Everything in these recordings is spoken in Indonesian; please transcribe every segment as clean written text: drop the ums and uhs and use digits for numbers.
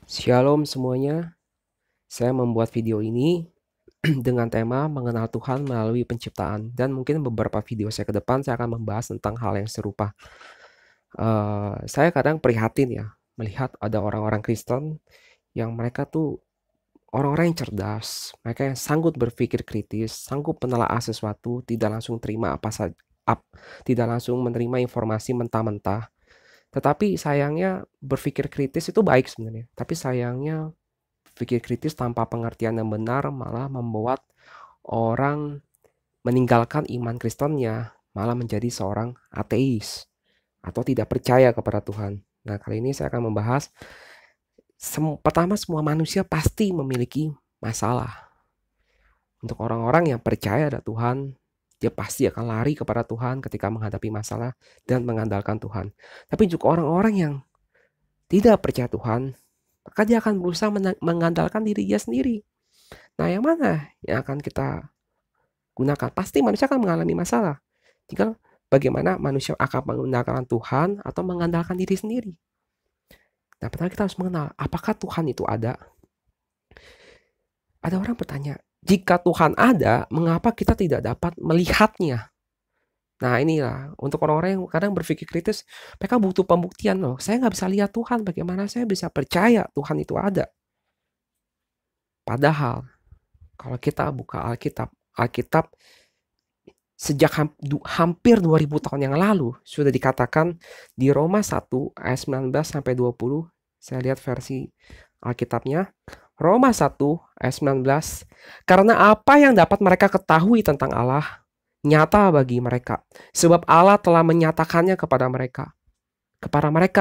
Shalom semuanya, saya membuat video ini dengan tema mengenal Tuhan melalui penciptaan, dan mungkin beberapa video saya ke depan saya akan membahas tentang hal yang serupa. Saya kadang prihatin ya melihat ada orang-orang Kristen yang mereka tuh orang-orang yang cerdas, mereka yang sanggup berpikir kritis, sanggup menelaah sesuatu, tidak langsung terima apa saja, tidak langsung menerima informasi mentah-mentah. Tetapi sayangnya berpikir kritis itu baik sebenarnya, tapi sayangnya pikir kritis tanpa pengertian yang benar malah membuat orang meninggalkan iman Kristennya, malah menjadi seorang ateis atau tidak percaya kepada Tuhan. Nah, kali ini saya akan membahas pertama, semua manusia pasti memiliki masalah. Untuk orang-orang yang percaya ada Tuhan, dia pasti akan lari kepada Tuhan ketika menghadapi masalah dan mengandalkan Tuhan. Tapi juga orang-orang yang tidak percaya Tuhan, maka dia akan berusaha mengandalkan diri dia sendiri. Nah, yang mana yang akan kita gunakan? Pasti manusia akan mengalami masalah. Tinggal bagaimana manusia akan mengandalkan Tuhan atau mengandalkan diri sendiri. Nah, pertama kita harus mengenal, apakah Tuhan itu ada? Ada orang bertanya, jika Tuhan ada, mengapa kita tidak dapat melihatnya? Nah, inilah untuk orang-orang yang kadang berpikir kritis, mereka butuh pembuktian loh. Saya nggak bisa lihat Tuhan, bagaimana saya bisa percaya Tuhan itu ada? Padahal, kalau kita buka Alkitab sejak hampir 2000 tahun yang lalu sudah dikatakan di Roma 1 ayat 19 sampai 20. Saya lihat versi Alkitabnya. Roma 1 ayat 19. Karena apa yang dapat mereka ketahui tentang Allah nyata bagi mereka, sebab Allah telah menyatakannya kepada mereka,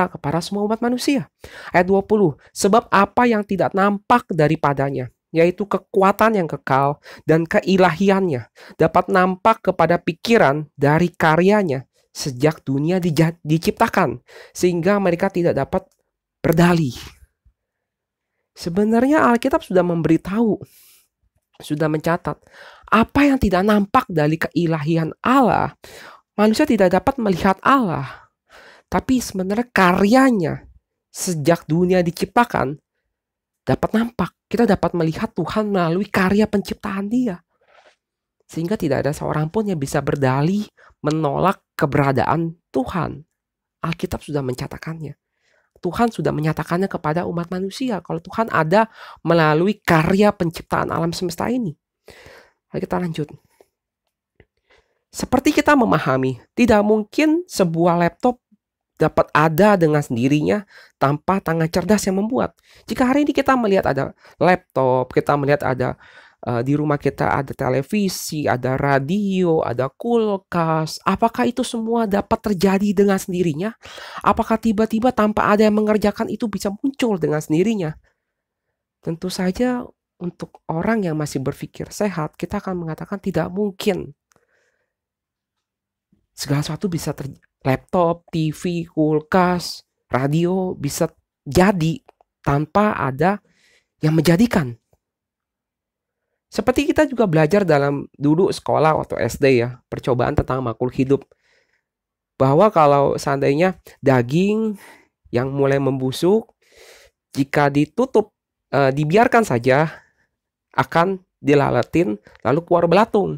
kepada semua umat manusia. Ayat 20. Sebab apa yang tidak nampak daripadanya, yaitu kekuatan yang kekal dan keilahiannya, dapat nampak kepada pikiran dari karyanya sejak dunia diciptakan, sehingga mereka tidak dapat berdalih. Sebenarnya Alkitab sudah memberitahu, sudah mencatat, apa yang tidak nampak dari keilahian Allah, manusia tidak dapat melihat Allah. Tapi sebenarnya karyanya sejak dunia diciptakan dapat nampak. Kita dapat melihat Tuhan melalui karya penciptaan Dia. Sehingga tidak ada seorang pun yang bisa berdalih menolak keberadaan Tuhan. Alkitab sudah mencatatkannya. Tuhan sudah menyatakannya kepada umat manusia kalau Tuhan ada melalui karya penciptaan alam semesta ini. Lalu kita lanjut. Seperti kita memahami, tidak mungkin sebuah laptop dapat ada dengan sendirinya tanpa tangan cerdas yang membuat. Jika hari ini kita melihat ada laptop, kita melihat ada di rumah kita ada televisi, ada radio, ada kulkas, apakah itu semua dapat terjadi dengan sendirinya? Apakah tiba-tiba tanpa ada yang mengerjakan itu bisa muncul dengan sendirinya? Tentu saja untuk orang yang masih berpikir sehat, kita akan mengatakan tidak mungkin. Segala sesuatu bisa laptop, TV, kulkas, radio bisa jadi tanpa ada yang menjadikan. Seperti kita juga belajar dalam dulu sekolah waktu SD ya, percobaan tentang makhluk hidup. Bahwa kalau seandainya daging yang mulai membusuk, jika ditutup, dibiarkan saja, akan dilaletin lalu keluar belatung.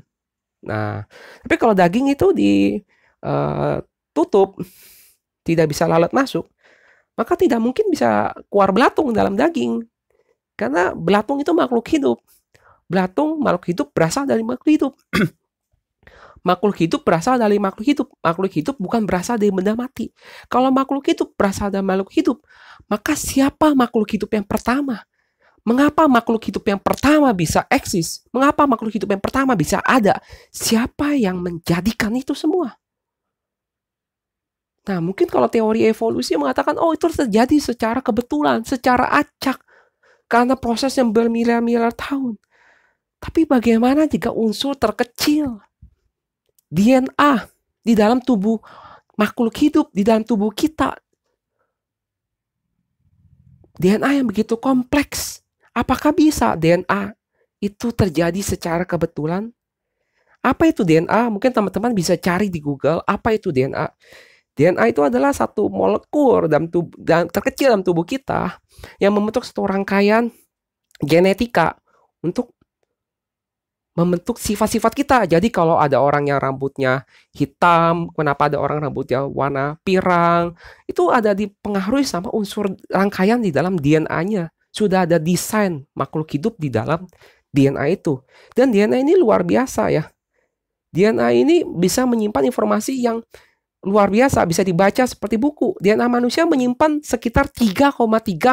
Nah, tapi kalau daging itu ditutup, tidak bisa lalat masuk, maka tidak mungkin bisa keluar belatung dalam daging. Karena belatung itu makhluk hidup. Belatung makhluk hidup berasal dari makhluk hidup. Makhluk hidup berasal dari makhluk hidup. Makhluk hidup bukan berasal dari benda mati. Kalau makhluk hidup berasal dari makhluk hidup, maka siapa makhluk hidup yang pertama? Mengapa makhluk hidup yang pertama bisa eksis? Mengapa makhluk hidup yang pertama bisa ada? Siapa yang menjadikan itu semua? Nah, mungkin kalau teori evolusi mengatakan, oh itu terjadi secara kebetulan, secara acak, karena proses yang bermiliar-miliar tahun. Tapi bagaimana jika unsur terkecil, DNA, di dalam tubuh makhluk hidup, di dalam tubuh kita, DNA yang begitu kompleks, apakah bisa DNA itu terjadi secara kebetulan? Apa itu DNA? Mungkin teman-teman bisa cari di Google, apa itu DNA? DNA itu adalah satu molekul terkecil dalam tubuh kita yang membentuk satu rangkaian genetika untuk membentuk sifat-sifat kita. Jadi kalau ada orang yang rambutnya hitam, kenapa ada orang rambutnya warna pirang, itu ada dipengaruhi sama unsur rangkaian di dalam DNA-nya. Sudah ada desain makhluk hidup di dalam DNA itu. Dan DNA ini luar biasa ya. DNA ini bisa menyimpan informasi yang luar biasa, bisa dibaca seperti buku. DNA manusia menyimpan sekitar 3,3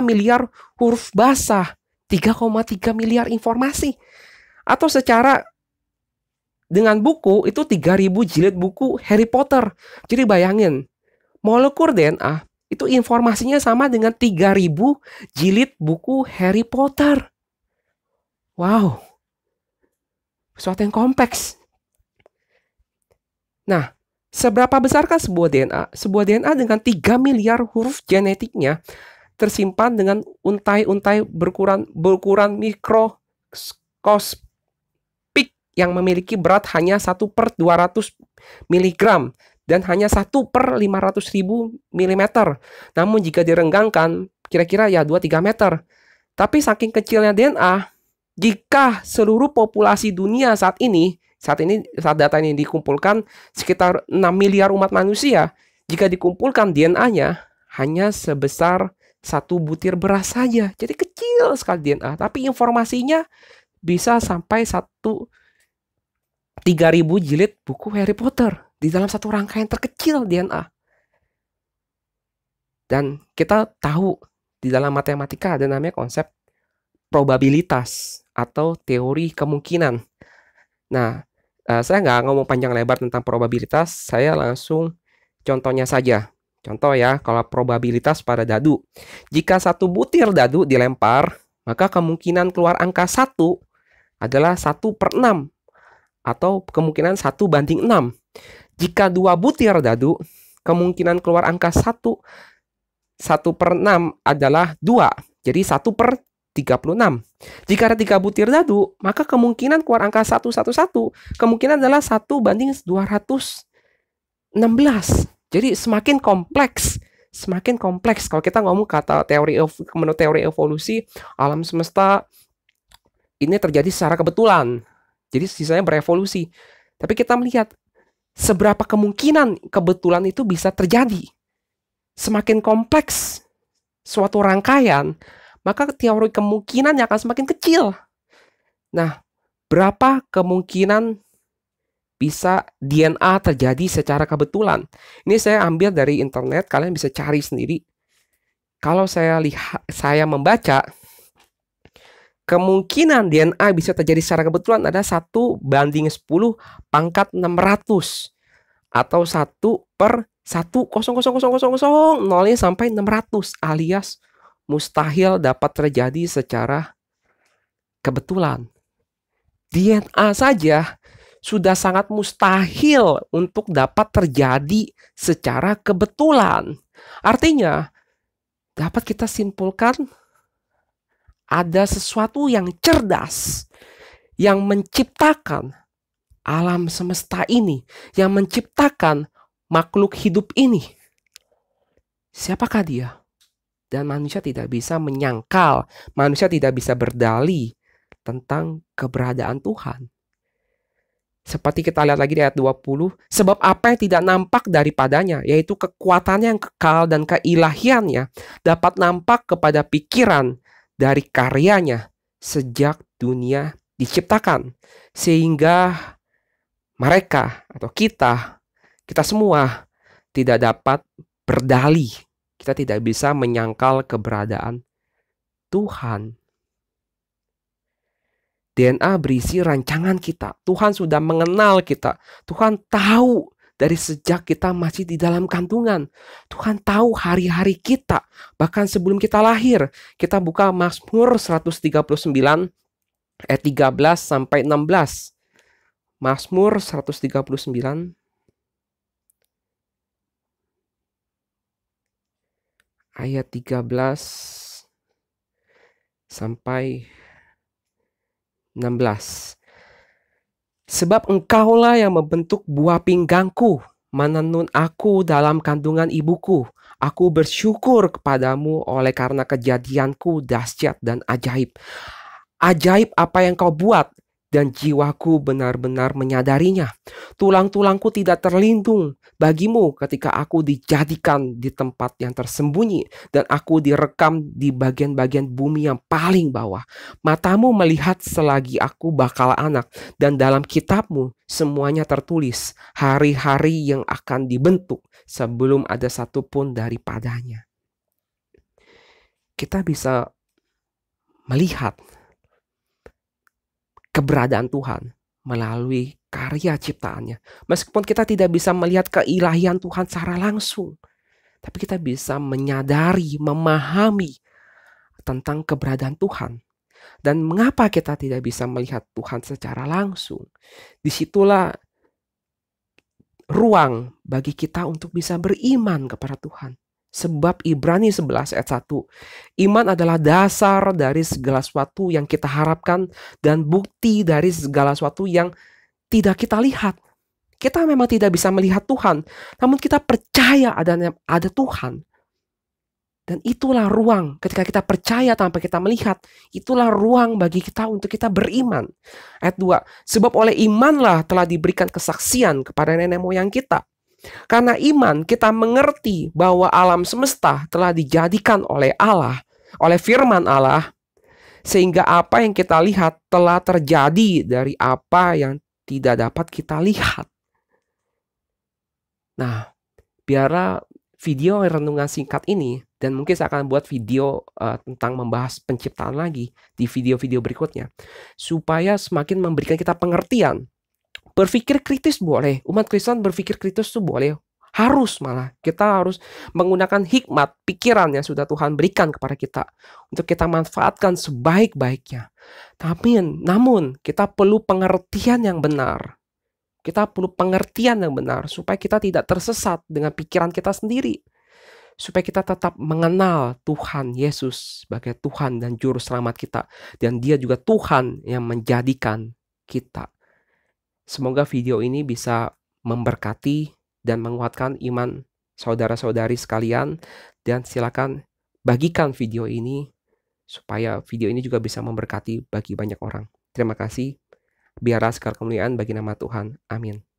miliar huruf basah, 3,3 miliar informasi. Atau secara dengan buku itu 3.000 jilid buku Harry Potter. Jadi bayangin, molekul DNA itu informasinya sama dengan 3.000 jilid buku Harry Potter. Wow, sesuatu yang kompleks. Nah, seberapa besarkah sebuah DNA? Sebuah DNA dengan 3 miliar huruf genetiknya tersimpan dengan untai-untai berukuran mikroskopik yang memiliki berat hanya 1/200 mg dan hanya 1/500.000 mm. Namun jika direnggangkan kira-kira ya 2-3 meter. Tapi saking kecilnya DNA, jika seluruh populasi dunia saat data ini dikumpulkan sekitar 6 miliar umat manusia, jika dikumpulkan DNA-nya hanya sebesar 1 butir beras saja. Jadi kecil sekali DNA, tapi informasinya bisa sampai 3.000 jilid buku Harry Potter di dalam satu rangkaian terkecil DNA. Dan kita tahu di dalam matematika ada namanya konsep probabilitas atau teori kemungkinan. Nah, saya nggak ngomong panjang lebar tentang probabilitas, saya langsung contohnya saja. Contoh ya, kalau probabilitas pada dadu. Jika 1 butir dadu dilempar, maka kemungkinan keluar angka 1 adalah 1/6. Atau kemungkinan 1/6. Jika 2 butir dadu, kemungkinan keluar angka 1/6 adalah 2. Jadi 1/36. Jika ada 3 butir dadu, maka kemungkinan keluar angka 111. Kemungkinan adalah 1/216. Jadi semakin kompleks. Kalau kita ngomong menurut teori evolusi, alam semesta ini terjadi secara kebetulan. Jadi sisanya berevolusi. Tapi kita melihat seberapa kemungkinan kebetulan itu bisa terjadi. Semakin kompleks suatu rangkaian, maka teori kemungkinan akan semakin kecil. Nah, berapa kemungkinan bisa DNA terjadi secara kebetulan? Ini saya ambil dari internet, kalian bisa cari sendiri. Kalau saya membaca, kemungkinan DNA bisa terjadi secara kebetulan ada 1/10⁻⁶ atau 1/100000 nolnya sampai 600 alias mustahil dapat terjadi secara kebetulan. DNA saja sudah sangat mustahil untuk dapat terjadi secara kebetulan. Artinya dapat kita simpulkan ada sesuatu yang cerdas yang menciptakan alam semesta ini, yang menciptakan makhluk hidup ini. Siapakah dia? Dan manusia tidak bisa menyangkal, manusia tidak bisa berdalih tentang keberadaan Tuhan. Seperti kita lihat lagi di ayat 20, sebab apa yang tidak nampak daripadanya, yaitu kekuatannya yang kekal dan keilahiannya, dapat nampak kepada pikiran dari karyanya sejak dunia diciptakan. Sehingga mereka atau kita semua tidak dapat berdalih. Kita tidak bisa menyangkal keberadaan Tuhan. DNA berisi rancangan kita. Tuhan sudah mengenal kita. Tuhan tahu dari sejak kita masih di dalam kandungan. Tuhan tahu hari-hari kita. Bahkan sebelum kita lahir. Kita buka Mazmur 139 ayat 13 sampai 16. Mazmur 139 ayat 13 sampai 16. Sebab engkaulah yang membentuk buah pinggangku, menenun aku dalam kandungan ibuku. Aku bersyukur kepadamu oleh karena kejadianku dahsyat dan ajaib. Ajaib apa yang kau buat, dan jiwaku benar-benar menyadarinya. Tulang-tulangku tidak terlindung bagimu ketika aku dijadikan di tempat yang tersembunyi dan aku direkam di bagian-bagian bumi yang paling bawah. Matamu melihat selagi aku bakal anak, dan dalam kitabmu semuanya tertulis hari-hari yang akan dibentuk sebelum ada satupun daripadanya. Kita bisa melihat keberadaan Tuhan melalui karya ciptaannya. Meskipun kita tidak bisa melihat keilahian Tuhan secara langsung, tapi kita bisa menyadari, memahami tentang keberadaan Tuhan. Dan mengapa kita tidak bisa melihat Tuhan secara langsung? Disitulah ruang bagi kita untuk bisa beriman kepada Tuhan. Sebab Ibrani 11 ayat 1, iman adalah dasar dari segala sesuatu yang kita harapkan dan bukti dari segala sesuatu yang tidak kita lihat. Kita memang tidak bisa melihat Tuhan, namun kita percaya ada Tuhan. Dan itulah ruang ketika kita percaya tanpa kita melihat, itulah ruang bagi kita untuk kita beriman. Ayat 2, sebab oleh imanlah telah diberikan kesaksian kepada nenek moyang kita. Karena iman kita mengerti bahwa alam semesta telah dijadikan oleh Allah, oleh firman Allah, sehingga apa yang kita lihat telah terjadi dari apa yang tidak dapat kita lihat. Nah, biarlah video renungan singkat ini, dan mungkin saya akan buat video tentang membahas penciptaan lagi di video-video berikutnya, supaya semakin memberikan kita pengertian. Berpikir kritis boleh, umat Kristen berpikir kritis itu boleh, harus malah. Kita harus menggunakan hikmat, pikiran yang sudah Tuhan berikan kepada kita untuk kita manfaatkan sebaik-baiknya. Namun kita perlu pengertian yang benar. Kita perlu pengertian yang benar supaya kita tidak tersesat dengan pikiran kita sendiri. Supaya kita tetap mengenal Tuhan Yesus sebagai Tuhan dan Juru Selamat kita. Dan Dia juga Tuhan yang menjadikan kita. Semoga video ini bisa memberkati dan menguatkan iman saudara-saudari sekalian. Dan silakan bagikan video ini supaya video ini juga bisa memberkati bagi banyak orang. Terima kasih. Biarlah segala kemuliaan bagi nama Tuhan. Amin.